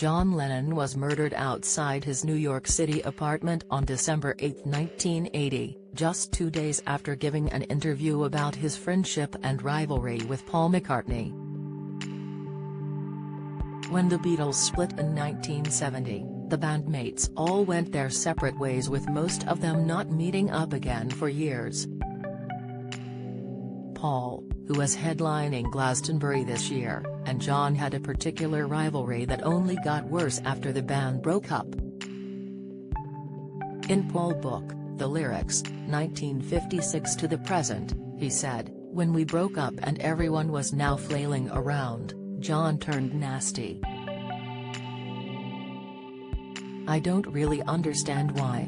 John Lennon was murdered outside his New York City apartment on December 8, 1980, just 2 days after giving an interview about his friendship and rivalry with Paul McCartney. When the Beatles split in 1970, the bandmates all went their separate ways, with most of them not meeting up again for years. Paul, who was headlining Glastonbury this year, and John had a particular rivalry that only got worse after the band broke up. In Paul's book, The Lyrics, 1956 to the present, he said, "When we broke up and everyone was now flailing around, John turned nasty. I don't really understand why.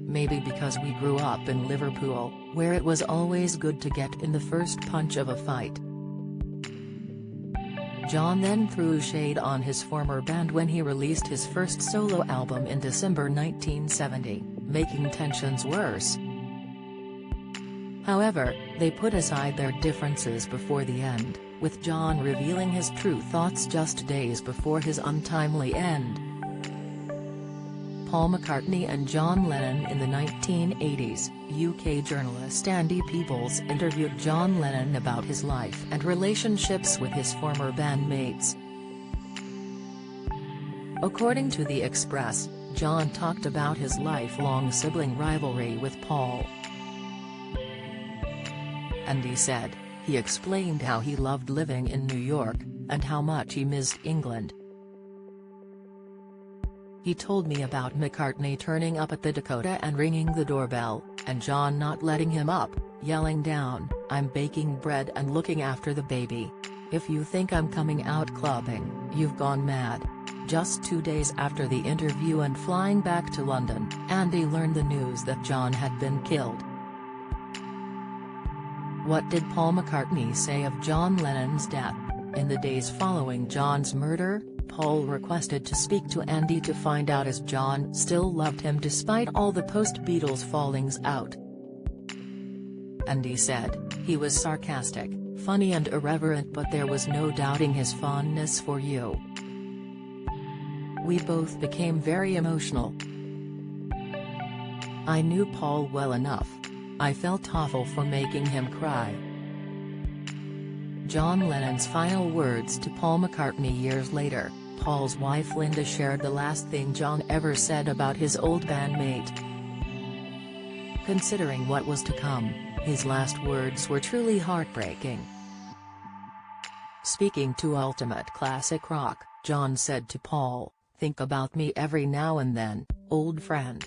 Maybe because we grew up in Liverpool, where it was always good to get in the first punch of a fight." John then threw shade on his former band when he released his first solo album in December 1970, making tensions worse. However, they put aside their differences before the end, with John revealing his true thoughts just days before his untimely end. Paul McCartney and John Lennon in the 1980s, UK journalist Andy Peebles interviewed John Lennon about his life and relationships with his former bandmates. According to The Express, John talked about his lifelong sibling rivalry with Paul. Andy said, he explained how he loved living in New York, and how much he missed England. He told me about McCartney turning up at the Dakota and ringing the doorbell, and John not letting him up, yelling down, "I'm baking bread and looking after the baby. If you think I'm coming out clubbing, you've gone mad." Just 2 days after the interview and flying back to London, Andy learned the news that John had been killed. What did Paul McCartney say of John Lennon's death? In the days following John's murder, Paul requested to speak to Andy to find out if John still loved him despite all the post-Beatles fallings out. Andy said, "He was sarcastic, funny and irreverent, but there was no doubting his fondness for you. We both became very emotional. I knew Paul well enough. I felt awful for making him cry." John Lennon's final words to Paul McCartney years later. Paul's wife Linda shared the last thing John ever said about his old bandmate. Considering what was to come, his last words were truly heartbreaking. Speaking to Ultimate Classic Rock, John said to Paul, "Think about me every now and then, old friend."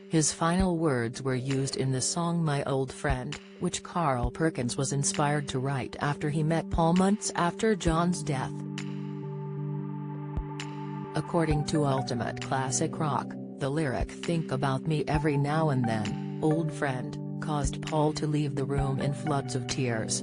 His final words were used in the song My Old Friend, which Carl Perkins was inspired to write after he met Paul months after John's death. According to Ultimate Classic Rock, the lyric "Think about me every now and then, old friend," caused Paul to leave the room in floods of tears.